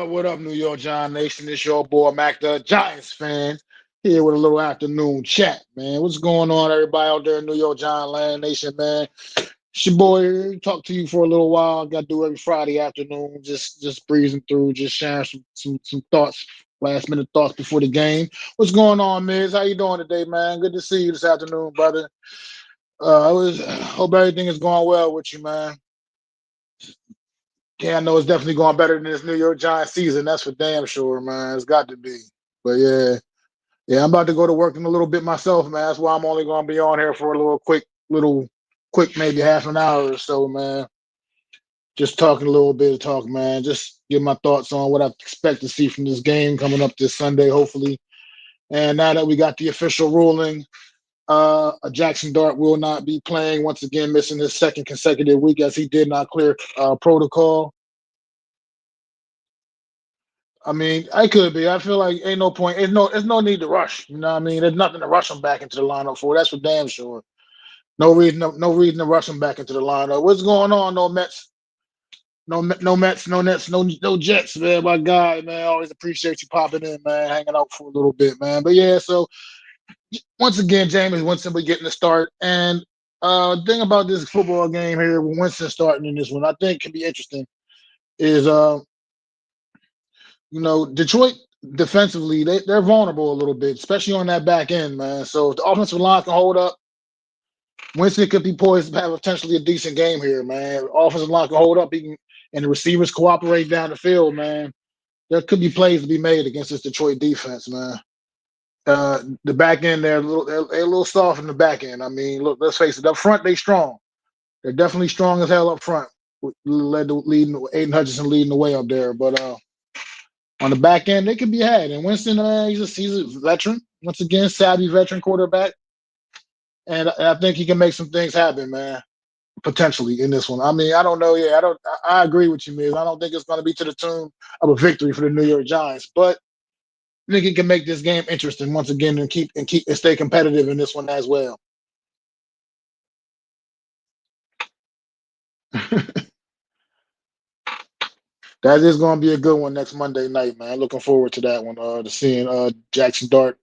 What up, New York Giant Nation? It's your boy Mac the Giants fan here with a little afternoon chat, man. What's going on, everybody out there in New York Giant Land Nation, man? It's your boy. Talk to you for a little while. Got to do every Friday afternoon. Just breezing through, just sharing some thoughts, last minute thoughts before the game. What's going on, Miz? How you doing today, man? Good to see you this afternoon, brother. Hope everything is going well with you, man. Yeah, I know it's definitely going better than this New York Giants season. That's for damn sure, man. It's got to be. But yeah, I'm about to go to work in a little bit myself, man. That's why I'm only going to be on here for a quick, maybe half an hour or so, man. Just talking a little bit of talk, man. Just give my thoughts on what I expect to see from this game coming up this Sunday, hopefully. And now that we got the official ruling, Jackson Dart will not be playing once again, missing his second consecutive week as he did not clear protocol. I mean, I could be. I feel like ain't no point. There's no need to rush. You know what I mean? There's nothing to rush him back into the lineup for. That's for damn sure. No reason to rush him back into the lineup. What's going on? No Mets, no Mets, no Nets, no Jets, man. My guy, man. Always appreciate you popping in, man. Hanging out for a little bit, man. But yeah, so once again, Jameis Winston be getting the start. And thing about this football game here, with Winston starting in this one, I think can be interesting. Is Detroit defensively, they're vulnerable a little bit, especially on that back end, man. So if the offensive line can hold up, Winston could be poised to have potentially a decent game here, man. Offensive line can hold up, and the receivers cooperate down the field, man. There could be plays to be made against this Detroit defense, man. The back end, they're a little soft in the back end. I mean, look, let's face it. Up front, they strong. They're definitely strong as hell up front. Leading Aiden Hutchinson leading the way up there, but on the back end, they can be had. And Winston, he's a veteran. Once again, savvy veteran quarterback. And I think he can make some things happen, man, potentially in this one. I mean, I don't know. Yeah, I agree with you, Miz. I don't think it's going to be to the tune of a victory for the New York Giants, but I think he can make this game interesting once again and stay competitive in this one as well. That is going to be a good one next Monday night, man. Looking forward to that one. To seeing Jackson Dart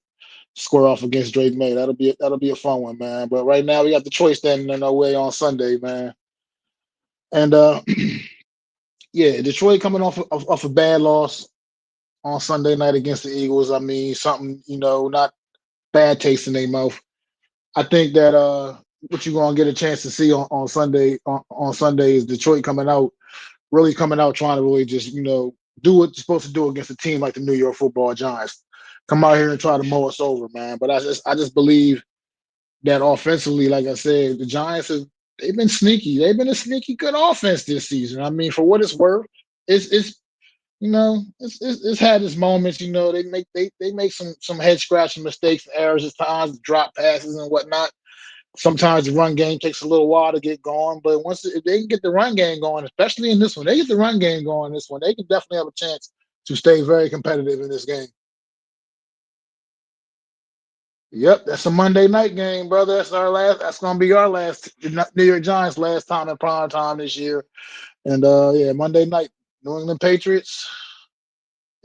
square off against Drake May. That'll be a fun one, man. But right now we got the choice standing in our way on Sunday, man. And yeah, Detroit coming off a bad loss on Sunday night against the Eagles. I mean, something not bad taste in their mouth. I think that what you're gonna get a chance to see on Sunday is Detroit really coming out trying to really just do what you're supposed to do against a team like the New York Football Giants. Come out here and try to mow us over, man. But I just believe that offensively, like I said, the Giants they've been sneaky. They've been a sneaky good offense this season. I mean, for what it's worth, it's had its moments. They make some head scratching mistakes and errors at times, drop passes and whatnot. Sometimes the run game takes a little while to get going, but if they can get the run game going, especially in this one, they get the run game going in this one, they can definitely have a chance to stay very competitive in this game. Yep, that's a Monday night game, brother. That's gonna be our last New York Giants last time in prime time this year. And yeah, Monday night, New England Patriots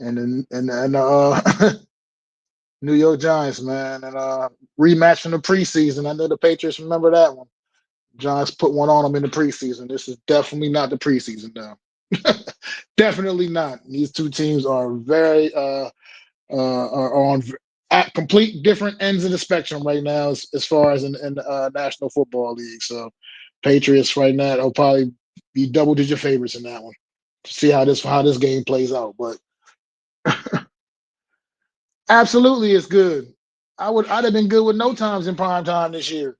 and New York Giants, man. And rematch from the preseason. I know the Patriots remember that one. Giants put one on them in the preseason. This is definitely not the preseason now. Definitely not. These two teams are very are on at complete different ends of the spectrum right now as far as in the National Football League. So Patriots right now will probably be double digit favorites in that one. See how this game plays out. But absolutely it's good. I'd have been good with no times in prime time this year.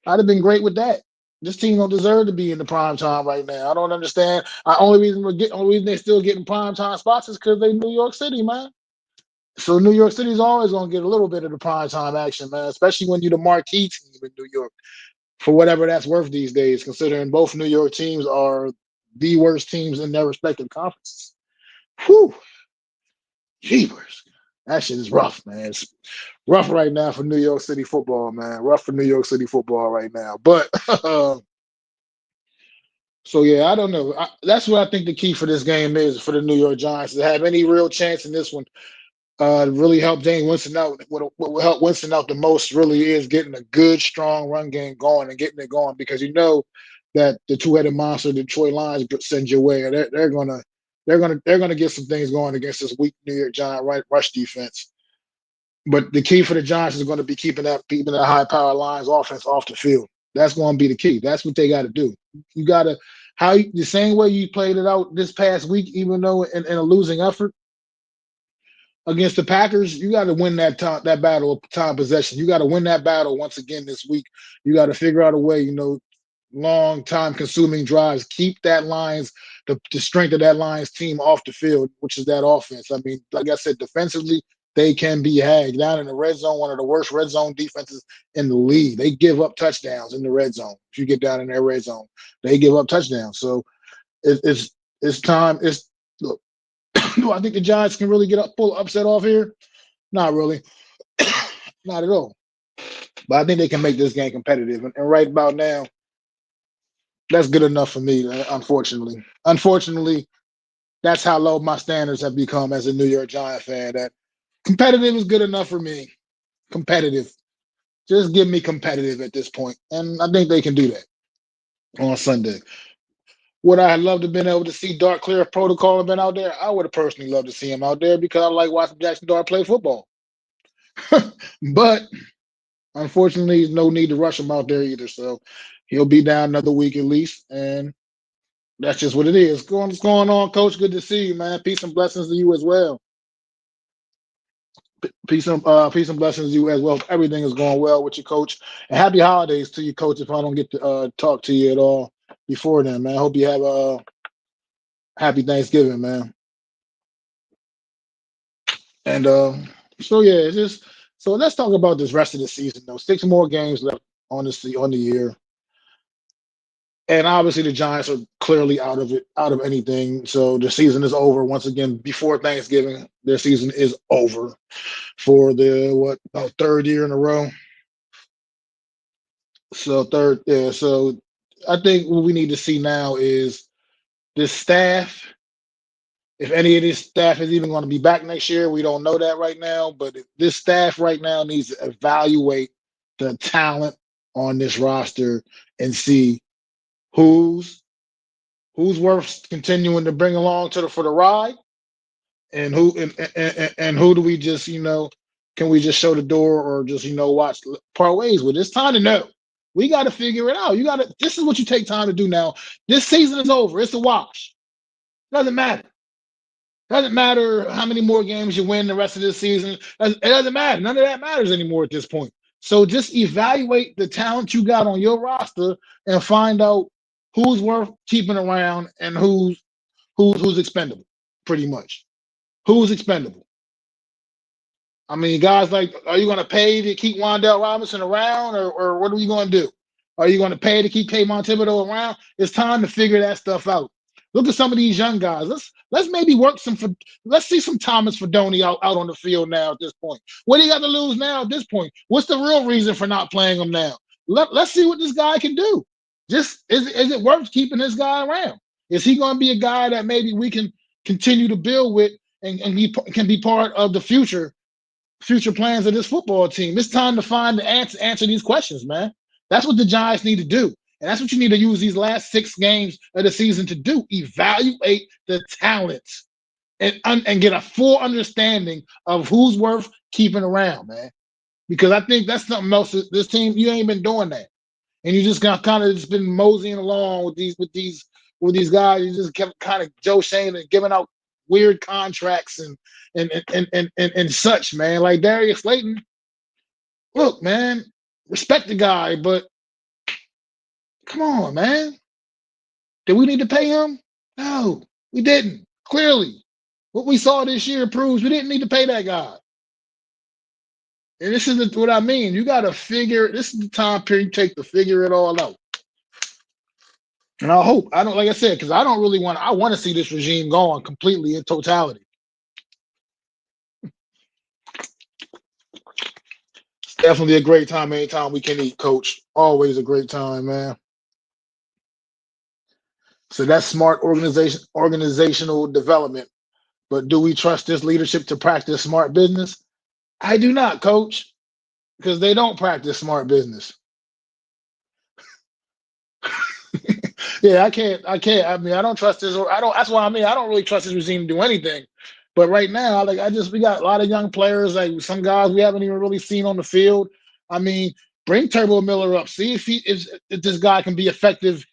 I'd have been great with that. This team don't deserve to be in the prime time right now. I don't understand. Only reason they're still getting prime time spots is because they New York City, man. So New York City's always gonna get a little bit of the prime time action, man, especially when you're the marquee team in New York, for whatever that's worth these days, considering both New York teams are the worst teams in their respective conferences. Whew, jeepers. That shit is rough, man. It's rough right now for New York City football, man. Rough for New York City football right now. But so So yeah, I don't know. That's what I think the key for this game is for the New York Giants to have any real chance in this one. Really help James Winston out. What will help Winston out the most really is getting a good, strong run game going and getting it going because you know that the two-headed monster Detroit Lions send your way. They're gonna get some things going against this weak New York Giant right rush defense. But the key for the Giants is going to be keeping that high power lines offense off the field. That's going to be the key. That's what they got to do. You got to the same way you played it out this past week, even though in a losing effort against the Packers, you got to win that battle of time possession. You got to win that battle once again this week. You got to figure out a way, long time consuming drives, keep that the strength of that Lions team off the field, which is that offense. I mean, like I said, defensively, they can be hagged down in the red zone, one of the worst red zone defenses in the league. They give up touchdowns in the red zone. If you get down in their red zone, they give up touchdowns. So it's time. Look, do I think the Giants can really pull upset off here? Not really. Not at all. But I think they can make this game competitive. And right about now, that's good enough for me, unfortunately. Unfortunately, that's how low my standards have become as a New York Giant fan. That competitive is good enough for me. Competitive. Just give me competitive at this point. And I think they can do that on Sunday. Would I have loved to have been able to see Dart Clear Protocol have been out there? I would have personally loved to see him out there because I like watching Jackson Dart play football. But unfortunately, there's no need to rush him out there either. So he'll be down another week at least. And that's just what it is. What's going on, Coach? Good to see you, man. Peace and blessings to you as well. Peace and blessings to you as well. Everything is going well with you, Coach. And happy holidays to you, Coach. If I don't get to talk to you at all before then, man. I hope you have a happy Thanksgiving, man. And so yeah, it's just so let's talk about this rest of the season though. 6 more games left on the year. And obviously the Giants are clearly out of it, out of anything. So the season is over once again before Thanksgiving. Their season is over for the third year in a row. So third, yeah. So I think what we need to see now is this staff. If any of this staff is even going to be back next year, we don't know that right now. But this staff right now needs to evaluate the talent on this roster and see who's worth continuing to bring along for the ride, and who do we just can we just show the door or just watch part ways with? It's time to know. We got to figure it out. This is what you take time to do now. This season is over. It's a wash. Doesn't matter. Doesn't matter how many more games you win the rest of this season. It doesn't matter. None of that matters anymore at this point. So just evaluate the talent you got on your roster and find out who's worth keeping around and who's expendable, pretty much. Who's expendable? I mean, guys like, are you going to pay to keep Wandale Robinson around, or what are we going to do? Are you going to pay to keep Kayvon Thibodeau around? It's time to figure that stuff out. Look at some of these young guys. Let's maybe work let's see some Thomas Fedoni out on the field now at this point. What do you got to lose now at this point? What's the real reason for not playing him now? Let's see what this guy can do. Just is it worth keeping this guy around? Is he going to be a guy that maybe we can continue to build with and he can be part of the future plans of this football team? It's time to find the answer these questions, man. That's what the Giants need to do. And that's what you need to use these last 6 games of the season to do. Evaluate the talents and get a full understanding of who's worth keeping around, man. Because I think that's something else. This team, you ain't been doing that. And you just got kind of just been moseying along with these guys. You just kept kind of Joe Shane and giving out weird contracts and such, man. Like Darius Slayton. Look, man, respect the guy, but come on, man. Did we need to pay him? No, we didn't. Clearly, what we saw this year proves we didn't need to pay that guy. And this is what I mean. You got to figure. This is the time period you take to figure it all out. And like I said, because I don't really I want to see this regime gone completely in totality. It's definitely a great time anytime we can eat, Coach. Always a great time, man. So that's smart organizational development. But do we trust this leadership to practice smart business? I do not, coach, because they don't practice smart business. Yeah, I can't. I mean, I don't trust this, or I don't. That's why I mean, I don't really trust this regime to do anything. But right now, like we got a lot of young players, like some guys we haven't even really seen on the field. I mean, bring Turbo Miller up, see if this guy can be effective,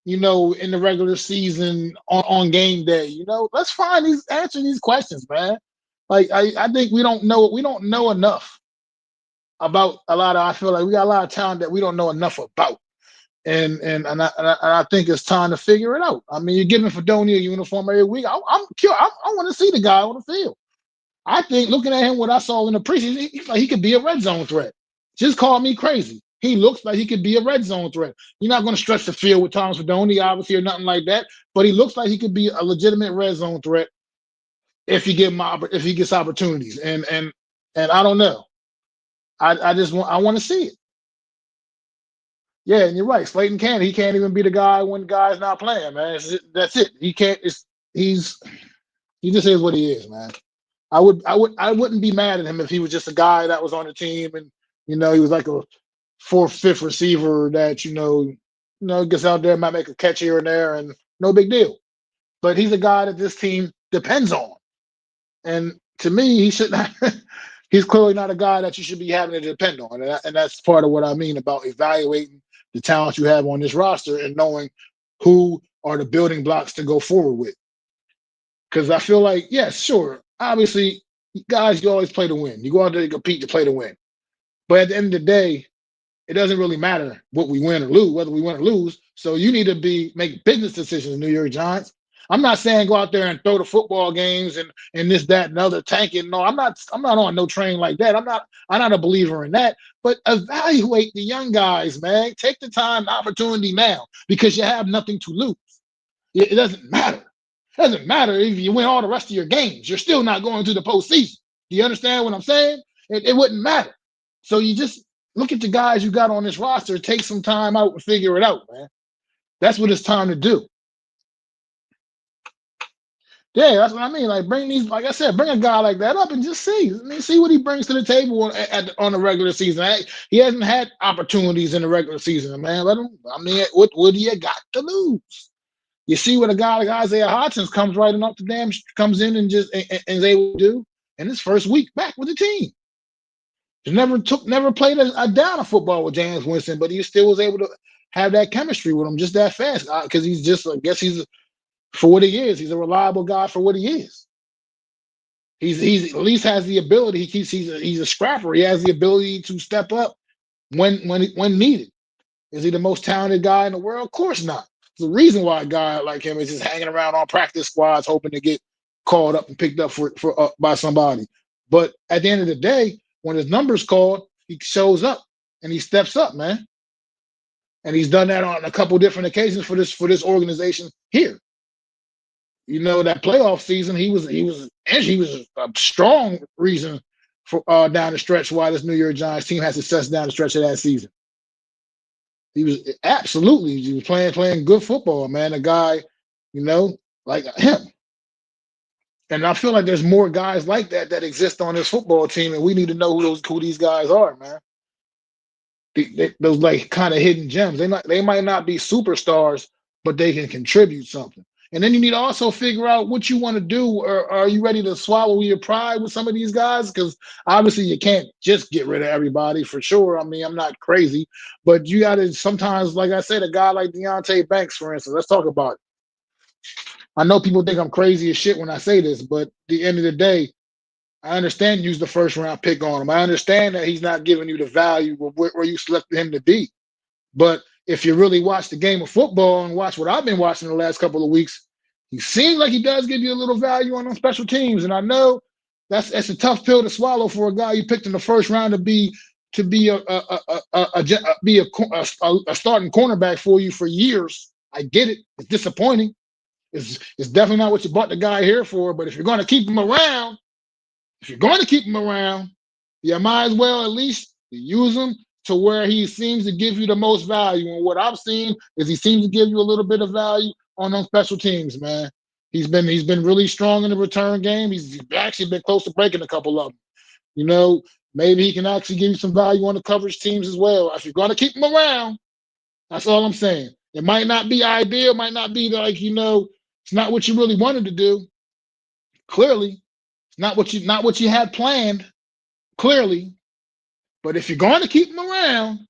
in the regular season on game day. Let's find answer these questions, man. Like I think we don't know enough about a lot of. I feel like we got a lot of talent that we don't know enough about. And I think it's time to figure it out. I mean, you're giving Fedoni a uniform every week. I'm curious. I want to see the guy on the field. I think looking at him, what I saw in the preseason, he could be a red zone threat. Just call me crazy. He looks like he could be a red zone threat. You're not going to stretch the field with Thomas Fedoni, obviously, or nothing like that. But he looks like he could be a legitimate red zone threat if you give him if he gets opportunities. And I don't know. I want to see it. Yeah, and you're right. Slayton can't. He can't even be the guy when the guy's not playing, man. That's it. He can't. He's he just is what he is, man. I wouldn't be mad at him if he was just a guy that was on the team and he was like a fourth, fifth receiver that gets out there, might make a catch here and there, and no big deal. But he's a guy that this team depends on, and to me, he should not. He's clearly not a guy that you should be having to depend on, and that's part of what I mean about evaluating the talent you have on this roster and knowing who are the building blocks to go forward with. Because I feel like, yes, sure, obviously, guys, you always play to win. You go out there to compete to play to win. But at the end of the day, it doesn't really matter what we win or lose, whether we win or lose. So you need to make business decisions, New York Giants. I'm not saying go out there and throw the football games and this, that, and other tanking. No, I'm not on no train like that. I'm not a believer in that. But evaluate the young guys, man. Take the time, opportunity now, because you have nothing to lose. It doesn't matter. It doesn't matter if you win all the rest of your games. You're still not going to the postseason. Do you understand what I'm saying? It wouldn't matter. So you just look at the guys you got on this roster, take some time out and figure it out, man. That's what it's time to do. Yeah, that's what I mean. Like like I said, bring a guy like that up and just see. I mean, see what he brings to the table on the regular season. He hasn't had opportunities in the regular season, man. Let him. I mean, what do you got to lose? You see what a guy like Isaiah Hodgins comes right off the damn, comes in and just and is able to do in his first week back with the team. He never played a down of football with James Winston, but he still was able to have that chemistry with him just that fast because he's just, I guess he's, for what he is, he's a reliable guy for what he is. He's at least has the ability. He's a scrapper. He has the ability to step up when needed. Is he the most talented guy in the world? Of course not. There's a reason why a guy like him is just hanging around on practice squads, hoping to get called up and picked up for by somebody. But at the end of the day, when his number's called, he shows up and he steps up, man. And he's done that on a couple different occasions for this organization here. That playoff season, he was a strong reason for down the stretch why this New York Giants team had success down the stretch of that season. He was playing good football, man. A guy, like him. And I feel like there's more guys like that exist on this football team, and we need to know who these guys are, man. Those like kind of hidden gems. They might not be superstars, but they can contribute something. And then you need to also figure out what you want to do. Or are you ready to swallow your pride with some of these guys? Because obviously you can't just get rid of everybody for sure. I mean, I'm not crazy, but you got to sometimes, like I said, a guy like Deonte Banks, for instance. Let's talk about it. I know people think I'm crazy as shit when I say this, but at the end of the day, I understand you used the first round pick on him. I understand that he's not giving you the value of where you selected him to be. But if you really watch the game of football and watch what I've been watching the last couple of weeks, he seems like he does give you a little value on special teams. And I know that's a tough pill to swallow for a guy you picked in the first round to be a starting cornerback for you for years. I get it. It's disappointing. It's definitely not what you bought the guy here for. But if you're going to keep him around, you might as well at least use him to where he seems to give you the most value. And what I've seen is he seems to give you a little bit of value on those special teams, man. He's been really strong in the return game. He's actually been close to breaking a couple of them. You know, maybe he can actually give you some value on the coverage teams as well. If you're going to keep him around, that's all I'm saying. It might not be ideal, might not be like, it's not what you really wanted to do. Clearly, it's not what you had planned. Clearly, but if you're going to keep him around,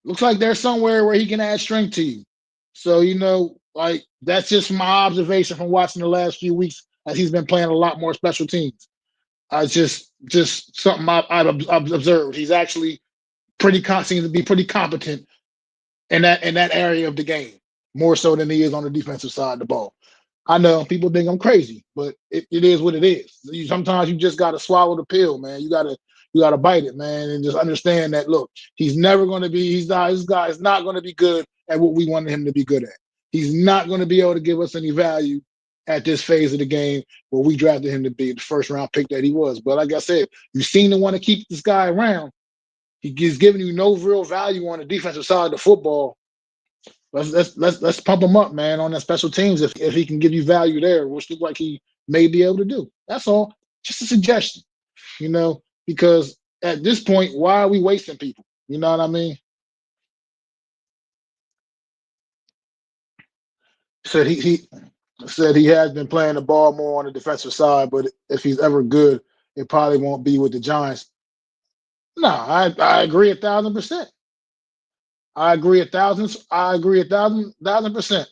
looks like there's somewhere where he can add strength to you. So, like that's just my observation from watching the last few weeks as he's been playing a lot more special teams. I just something I've observed. He's actually seems to be pretty competent in that area of the game, more so than he is on the defensive side of the ball. I know people think I'm crazy, but it is what it is. Sometimes you just got to swallow the pill, man. You gotta bite it, man, and just understand that. Look, he's never going to be. He's not. This guy is not going to be good at what we wanted him to be good at. He's not going to be able to give us any value at this phase of the game where we drafted him to be the first round pick that he was. But like I said, you seem to want to keep this guy around. He's giving you no real value on the defensive side of the football. Let's pump him up, man, on that special teams if he can give you value there, which look like he may be able to do. That's all. Just a suggestion, because at this point, why are we wasting people? You know what I mean? Said he said he has been playing the ball more on the defensive side, but if he's ever good, it probably won't be with the Giants. No, I agree 1,000%. I agree 1,000%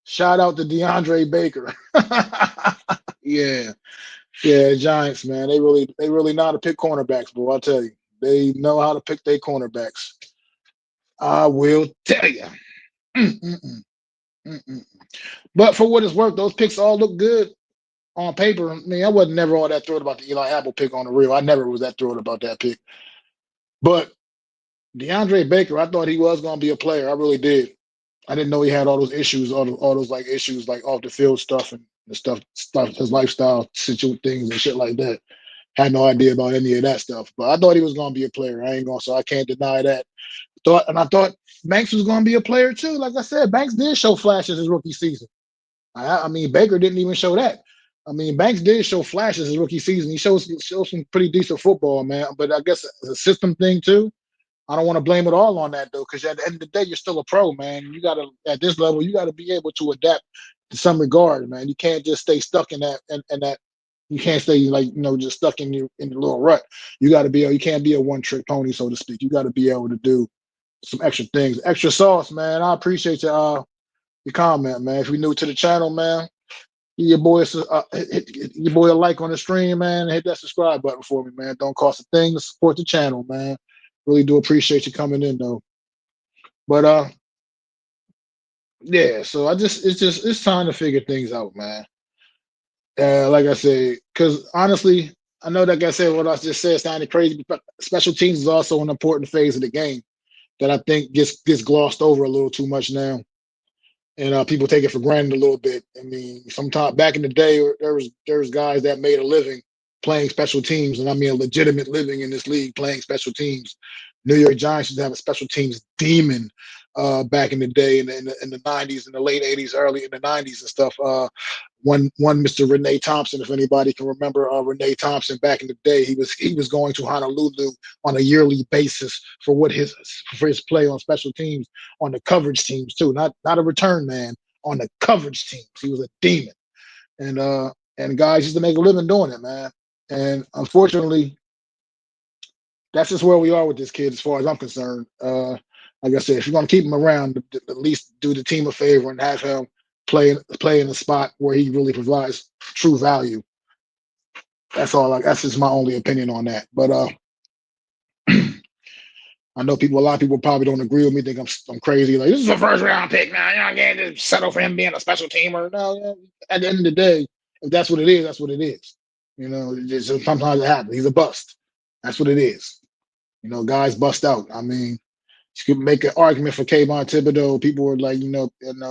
Shout out to DeAndre Baker. Yeah, yeah, Giants, man. They really know how to pick cornerbacks, boy. I tell you, they know how to pick their cornerbacks. I will tell you. Mm, mm, mm, mm, mm. But for what it's worth, those picks all look good on paper. I mean, I wasn't never all that thrilled about the Eli Apple pick on the real. I never was that thrilled about that pick. But DeAndre Baker, I thought he was going to be a player. I really did. I didn't know he had all those issues, all those like issues like off the field stuff and the stuff, his lifestyle situation things and shit like that. Had no idea about any of that stuff, but I thought he was going to be a player. I ain't going, so I can't deny that. I thought Banks was going to be a player too. Like I said, Banks did show flashes his rookie season. I mean, Baker didn't even show that. I mean, Banks did show flashes his rookie season. He shows some pretty decent football, man. But I guess it's a system thing too. I don't want to blame it all on that though, because at the end of the day, you're still a pro, man. You gotta at this level, you gotta be able to adapt to some regard, man. You can't just stay stuck in that and that. You can't stay like just stuck in your little rut. You got to be. You can't be a one trick pony, so to speak. You got to be able to do some extra things, extra sauce, man. I appreciate your comment, man. If you're new to the channel, man, give your boy hit your boy a like on the stream, man. And hit that subscribe button for me, man. Don't cost a thing to support the channel, man. Really do appreciate you coming in though. But yeah. So it's time to figure things out, man. Like I said, because honestly, I know that like I said what I just said sounded crazy, but special teams is also an important phase of the game that I think gets glossed over a little too much now, and people take it for granted a little bit. I mean, sometime back in the day, there was guys that made a living playing special teams, and I mean a legitimate living in this league playing special teams. New York Giants used to have a special teams demon back in the day in the 90s, in the late 80s, early in the 90s and stuff. One Mr. Renee Thompson, if anybody can remember Renee Thompson back in the day, he was going to Honolulu on a yearly basis for his play on special teams, on the coverage teams too, not a return man, on the coverage teams. He was a demon, and guys used to make a living doing it, man. And unfortunately, that's just where we are with this kid, as far as I'm concerned. Like I said, if you're gonna keep him around, at least do the team a favor and have him play in a spot where he really provides true value. That's all. That's just my only opinion on that. But I know a lot of people probably don't agree with me. Think I'm crazy. Like, this is a first round pick, man. You're not getting to settle for him being a special teamer. No, at the end of the day, if that's what it is, that's what it is. Sometimes it happens. He's a bust. That's what it is. Guys bust out. I mean, you could make an argument for Kayvon Thibodeau. People were like, their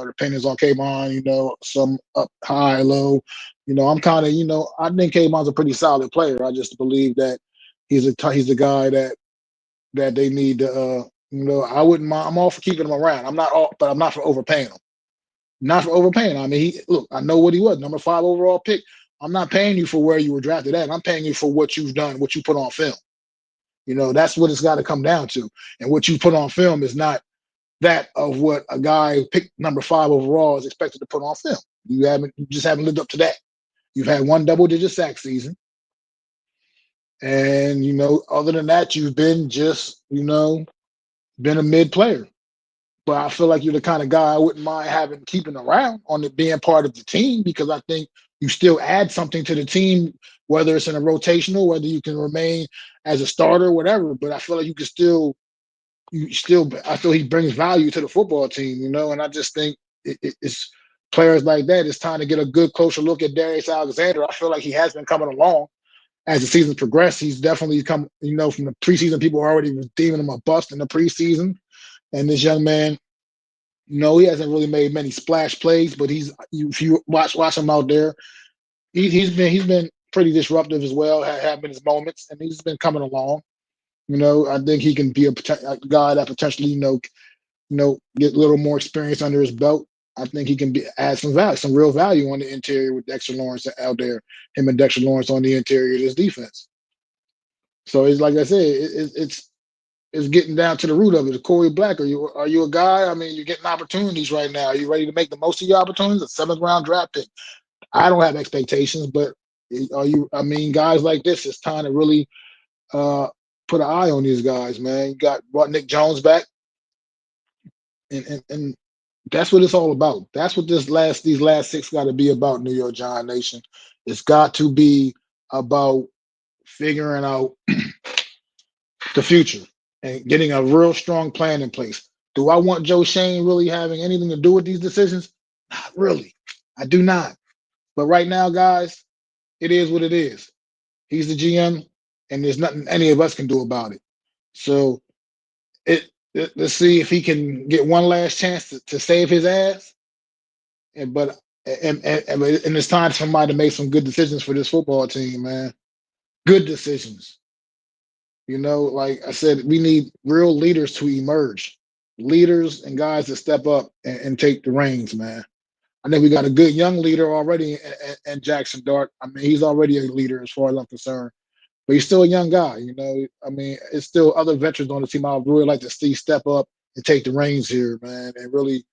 opinions on Kayvon, some up high, low. I'm kind of, I think Kayvon's a pretty solid player. I just believe that he's a guy that they need to, I wouldn't mind. I'm all for keeping him around. I'm not for overpaying him. not for overpaying. I mean, look, I know what he was, number 5 overall pick. I'm not paying you for where you were drafted at. I'm paying you for what you've done, what you put on film. That's what it's got to come down to. And what you put on film is not that of what a guy who picked number 5 overall is expected to put on film. You just haven't lived up to that. You've had one double-digit sack season. And, other than that, you've been just, been a mid player. But I feel like you're the kind of guy I wouldn't mind keeping around on it being part of the team, because I think you still add something to the team, whether it's in a rotational, whether you can remain as a starter, whatever. But I feel like I feel he brings value to the football team, and I just think it's players like that. It's time to get a good, closer look at Darius Alexander. I feel like he has been coming along as the season progressed. He's definitely come, from the preseason, people are already deeming him a bust in the preseason. And this young man, he hasn't really made many splash plays, but if you watch him out there, he's been pretty disruptive as well. Have been his moments, and he's been coming along. I think he can be a guy that potentially, get a little more experience under his belt. I think he can add some value, some real value on the interior with Dexter Lawrence out there. Him and Dexter Lawrence on the interior of this defense. So it's like I said, it's getting down to the root of it. Corey Black, are you a guy? I mean, you're getting opportunities right now. Are you ready to make the most of your opportunities? A 7th round draft pick. I don't have expectations, but are you? I mean, guys like this, it's time to really put an eye on these guys, man. You brought Nick Jones back, and that's what it's all about. That's what these last 6 got to be about, New York Giant Nation. It's got to be about figuring out the future and getting a real strong plan in place. Do I want Joe Shane really having anything to do with these decisions? Not really. I do not. But right now, guys, it is what it is. He's the GM, and there's nothing any of us can do about it. So let's see if he can get one last chance to save his ass. And it's time for somebody to make some good decisions for this football team, man. Good decisions. Like I said, we need real leaders to emerge. Leaders and guys that step up and take the reins, man. I think we got a good young leader already in Jackson Dart. I mean, he's already a leader as far as I'm concerned. But he's still a young guy, I mean, it's still other veterans on the team I would really like to see step up and take the reins here, man, and really,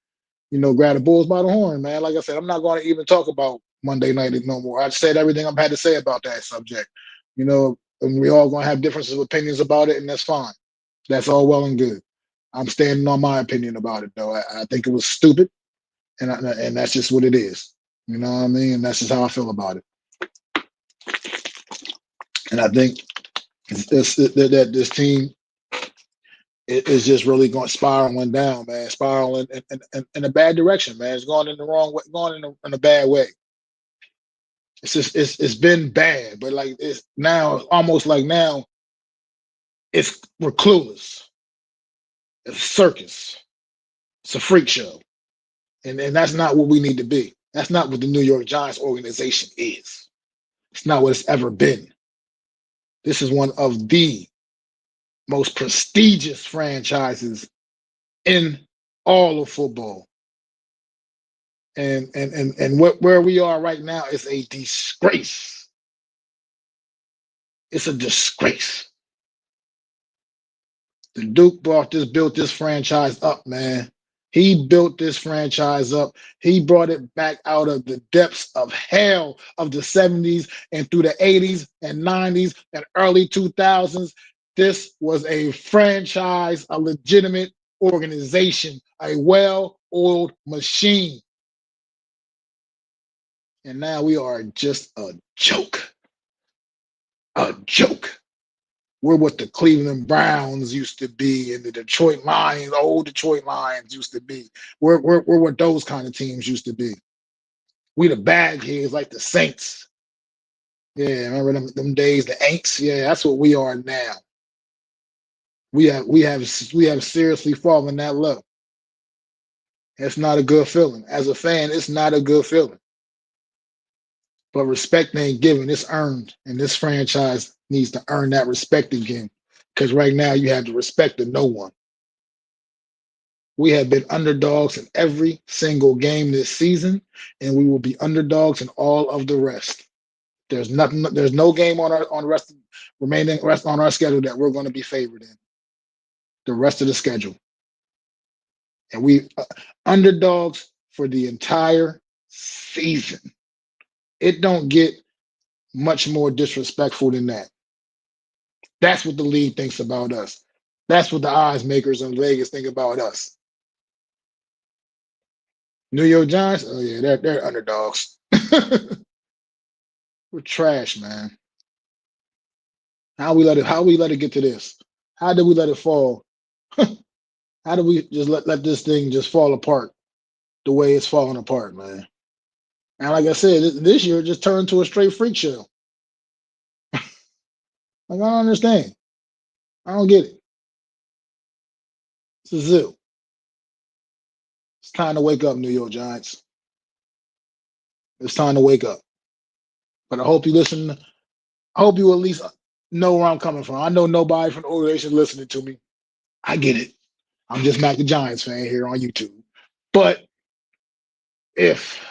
grab the bulls by the horn, man. Like I said, I'm not going to even talk about Monday night no more. I've said everything I've had to say about that subject, and we all going to have differences of opinions about it, and that's fine. That's all well and good. I'm standing on my opinion about it, though. I think it was stupid, and that's just what it is. You know what I mean? And that's just how I feel about it. And I think that this team is just really going spiraling down, man. Spiraling in a bad direction, man. It's going in the wrong way, going in a bad way. It's just it's been bad, but like it's now almost like now we're clueless. It's a circus. It's a freak show, and that's not what we need to be. That's not what the New York Giants organization is. It's not what it's ever been. This is one of the most prestigious franchises in all of football. And where we are right now is a disgrace. It's a disgrace. The Duke built this franchise up, man. He built this franchise up. He brought it back out of the depths of hell of the 70s and through the 80s and 90s and early 2000s. This was a franchise, a legitimate organization, a well-oiled machine. And now we are just a joke. A joke. We're what the Cleveland Browns used to be and the Detroit Lions, the old Detroit Lions used to be. We're what those kind of teams used to be. We the bad kids like the Saints. Yeah, remember them days, the Aints? Yeah, that's what we are now. We have seriously fallen that low. It's not a good feeling. As a fan, it's not a good feeling. But respect ain't given, it's earned. And this franchise needs to earn that respect again. Because right now you have the respect of no one. We have been underdogs in every single game this season, and we will be underdogs in all of the rest. There's nothing. There's no game on rest remaining rest on our schedule that we're going to be favored in the rest of the schedule, and we underdogs for the entire season. It don't get much more disrespectful than that. That's what the league thinks about us. That's what the odds makers in Vegas think about us. New York Giants, oh yeah, they're underdogs. We're trash, man. How we let it get to this? How did we let it fall? How did we just let this thing just fall apart the way it's falling apart, man? And like I said, this year it just turned to a straight freak show. Like I don't understand. I don't get it. It's a zoo. It's time to wake up, New York Giants. It's time to wake up. But I hope you listen. I hope you at least know where I'm coming from. I know nobody from the organization listening to me. I get it. I'm just Mac the Giants fan here on YouTube. But if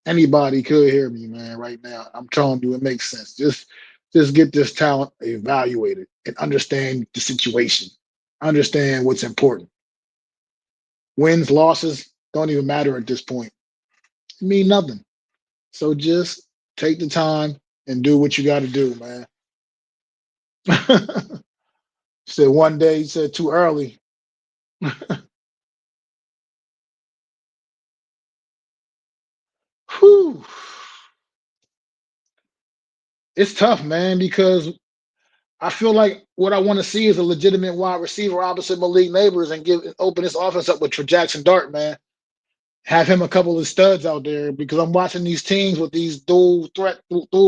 anybody could hear me, man, right now, I'm telling you, it makes sense. Just get this talent evaluated and understand the situation. Understand what's important. Wins, losses don't even matter at this point. It mean nothing. So just take the time and do what you got to do, man. Said one day, he said too early. Whew. It's tough, man, because I feel like what I want to see is a legitimate wide receiver opposite Malik Neighbors and open this offense up with Jackson Dart, man. Have him a couple of studs out there because I'm watching these teams with these dual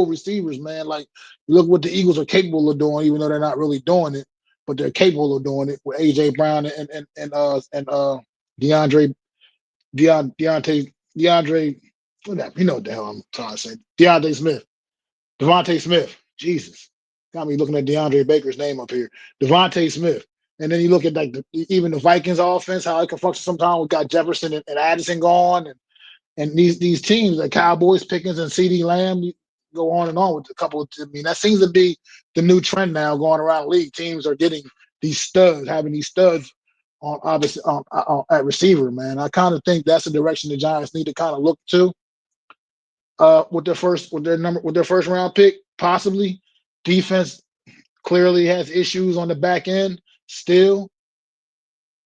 receivers, man. Like look what the Eagles are capable of doing, even though they're not really doing it, but they're capable of doing it with AJ Brown and DeAndre DeAndre whatever. You know what the hell I'm trying to say. DeAndre Smith. Devontae Smith. Jesus. Got me looking at DeAndre Baker's name up here. Devontae Smith. And then you look at like even the Vikings offense, how it can function sometimes. We got Jefferson and Addison gone, and these teams, like Cowboys, Pickens, and CD Lamb, you go on and on with a couple of. I mean, that seems to be the new trend now going around the league. Teams are getting these studs, having these studs on obviously at receiver. Man, I kind of think that's the direction the Giants need to kind of look to. With their first round pick, possibly. Defense clearly has issues on the back end still,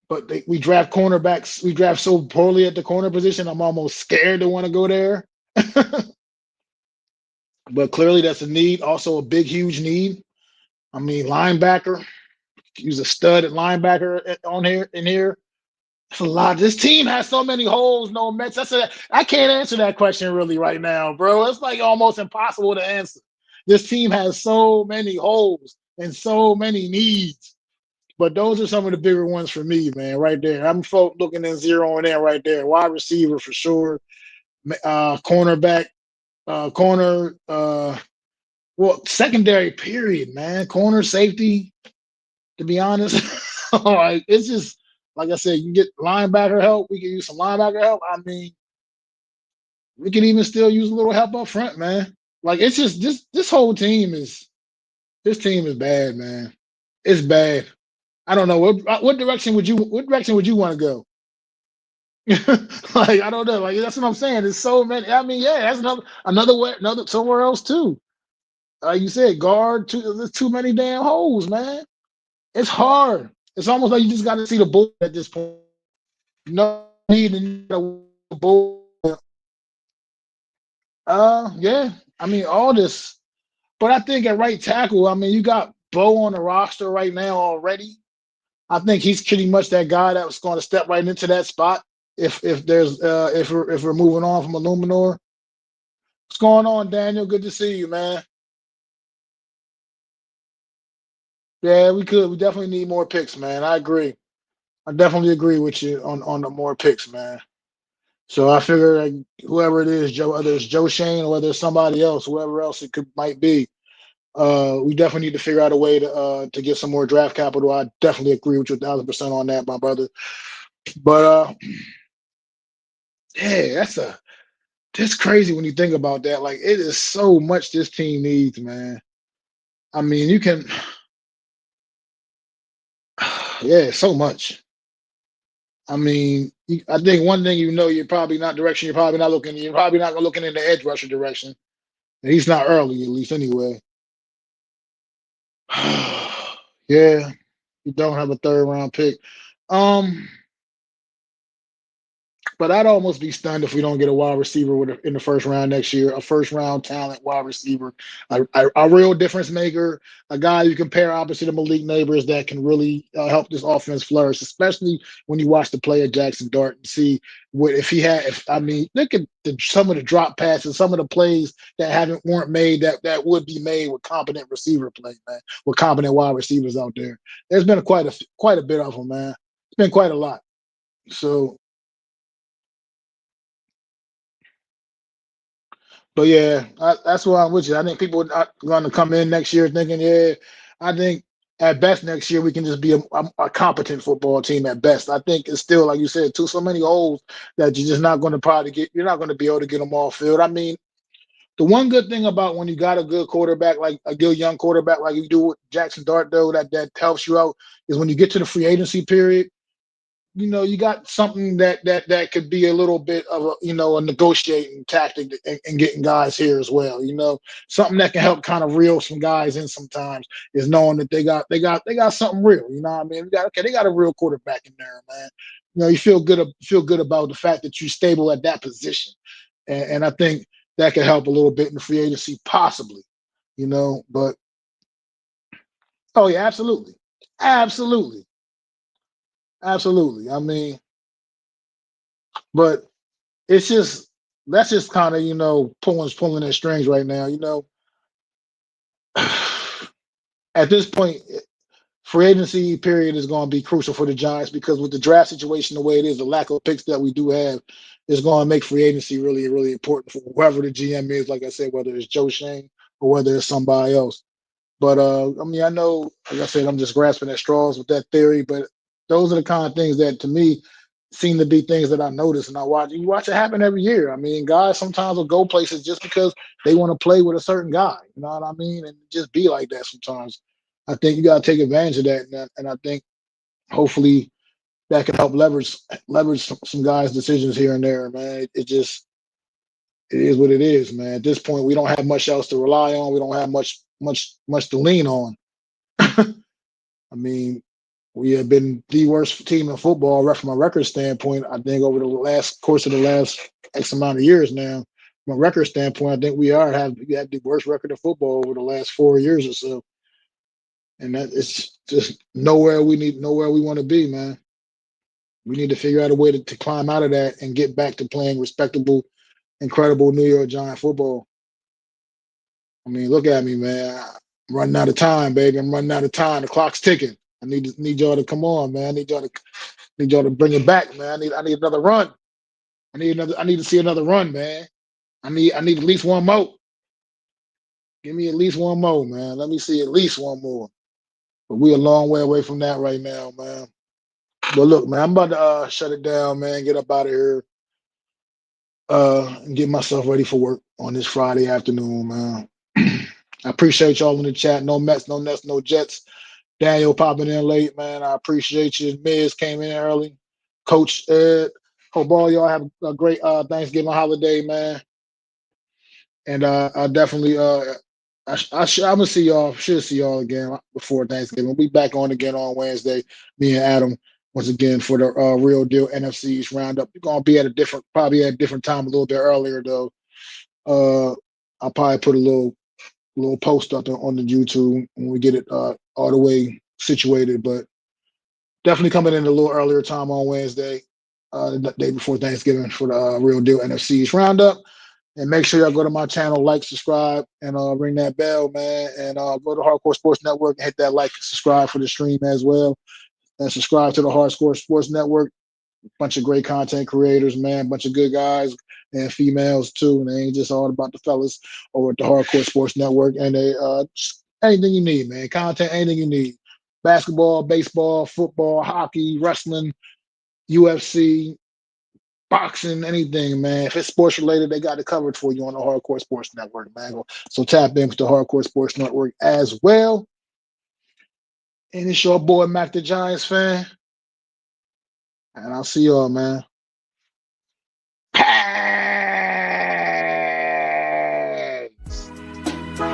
but we draft cornerbacks. We draft so poorly at the corner position. I'm almost scared to want to go there. But clearly, that's a need. Also, a big, huge need. I mean, linebacker. Use a stud at linebacker on here in here. That's a lot. This team has so many holes. No Mets. I can't answer that question really right now, bro. It's like almost impossible to answer. This team has so many holes and so many needs. But those are some of the bigger ones for me, man. Right there, I'm looking and zeroing in right there. Wide receiver for sure. Cornerback, corner. Well, secondary. Period, man. Corner, safety. To be honest, like it's just like I said. You can get linebacker help. We can use some linebacker help. I mean, we can even still use a little help up front, man. Like it's just this whole team is this team is bad, man. It's bad. I don't know what direction would you want to go? Like I don't know. Like that's what I'm saying. There's so many. I mean, yeah, that's another way, another somewhere else too. You said guard. There's too many damn holes, man. It's hard. It's almost like you just got to see the bull at this point. No need a bull. Yeah. I mean, all this, but I think at right tackle. I mean, you got Bo on the roster right now already. I think he's pretty much that guy that was going to step right into that spot if we're moving on from Illuminor. What's going on, Daniel? Good to see you, man. Yeah, we could. We definitely need more picks, man. I agree. I definitely agree with you on the more picks, man. So I figure like, whoever it is, Joe, whether it's Joe Shane or whether it's somebody else, whoever else it could might be, we definitely need to figure out a way to get some more draft capital. I definitely agree with you 1,000% on that, my brother. But yeah, that's crazy when you think about that. Like it is so much this team needs, man. I mean, you can yeah, so much. I mean, I think one thing you're probably not direction. You're probably not looking. You're probably not looking in the edge rusher direction. And he's not early, at least anyway. Yeah, you don't have a third round pick. Um, But I'd almost be stunned if we don't get a wide receiver in the first round next year, a first round talent wide receiver, a real difference maker, a guy you can pair opposite of Malik Neighbors that can really help this offense flourish, especially when you watch the play of Jackson Dart and see what if he had. If I mean, look at some of the drop passes, some of the plays that weren't made that would be made with competent receiver play, man, with competent wide receivers out there. There's been quite a bit of them, man. It's been quite a lot. So but yeah, that's why I'm with you. I think people are going to come in next year thinking, yeah, I think at best next year we can just be a competent football team at best. I think it's still, like you said, too so many holes that you're just not going to probably get. You're not going to be able to get them all filled. I mean, the one good thing about when you got a good quarterback, like a good young quarterback, like you do with Jackson Dart, though, that helps you out is when you get to the free agency period, you got something that could be a little bit of a negotiating tactic and getting guys here as well. Something that can help kind of reel some guys in sometimes is knowing that they got something real. You know what I mean? They got a real quarterback in there, man. You feel good about the fact that you're stable at that position, and I think that could help a little bit in the free agency, possibly. But oh yeah, absolutely, absolutely, absolutely. I mean, but it's just that's just kind of pulling their strings right now. At this point, free agency period is going to be crucial for the Giants because with the draft situation the way it is, the lack of picks that we do have is going to make free agency really really important for whoever the GM is. Like I said, whether it's Joe Shane or whether it's somebody else. But I mean, I know, like I said, I'm just grasping at straws with that theory. But those are the kind of things that, to me, seem to be things that I notice and I watch. You watch it happen every year. I mean, guys sometimes will go places just because they want to play with a certain guy. You know what I mean? And just be like that sometimes. I think you got to take advantage of that, and I think hopefully that can help leverage some guys' decisions here and there. Man, it is what it is, man. At this point, we don't have much else to rely on. We don't have much to lean on. I mean, we have been the worst team in football from a record standpoint. I think over the last X amount of years now, from a record standpoint, I think we have the worst record of football over the last 4 years or so, and that it's just nowhere we want to be, man. We need to figure out a way to climb out of that and get back to playing respectable, incredible New York Giant football. I mean, look at me, man. I'm running out of time, baby. I'm running out of time. The clock's ticking. I need y'all to come on, man. I need y'all to bring it back, man. I need another run. I need to see another run, man. I need at least one more. Give me at least one more, man. Let me see at least one more. But we a long way away from that right now, man. But look, man, I'm about to shut it down, man. Get up out of here. And get myself ready for work on this Friday afternoon, man. I appreciate y'all in the chat. No Mets, no Nets, no Jets. Daniel popping in late, man. I appreciate you. Miz came in early. Coach Ed. Hope all y'all have a great Thanksgiving holiday, man. And I definitely I'm gonna see y'all. Should see y'all again before Thanksgiving. We'll be back on again on Wednesday. Me and Adam once again for the Real Deal NFC's roundup. We're gonna be at probably at a different time, a little bit earlier though. I'll probably put a little post up on the YouTube when we get it all the way situated. But definitely coming in a little earlier time on Wednesday, the day before Thanksgiving for the Real Deal NFC's roundup. And make sure y'all go to my channel, like, subscribe, and ring that bell, man. And go to Hardcore Sports Network and hit that like and subscribe for the stream as well. And subscribe to the Hardcore Sports Network. Bunch of great content creators, man. Bunch of good guys and females too. And they ain't just all about the fellas over at the Hardcore Sports Network. And they anything you need, man. Content, anything you need. Basketball, baseball, football, hockey, wrestling, UFC, boxing, anything, man. If it's sports related, they got it covered for you on the Hardcore Sports Network, man. So tap in with the Hardcore Sports Network as well. And it's your boy Mac the Giants fan. And I'll see y'all, man.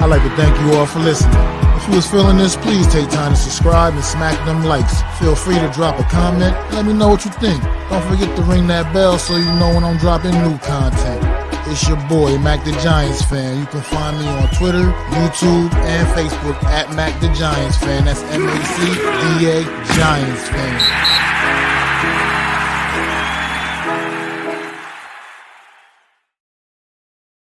I'd like to thank you all for listening. If you was feeling this, please take time to subscribe and smack them likes. Feel free to drop a comment and let me know what you think. Don't forget to ring that bell so you know when I'm dropping new content. It's your boy, Mac the Giants fan. You can find me on Twitter, YouTube, and Facebook at Mac the Giants fan. That's MacDa Giants fan.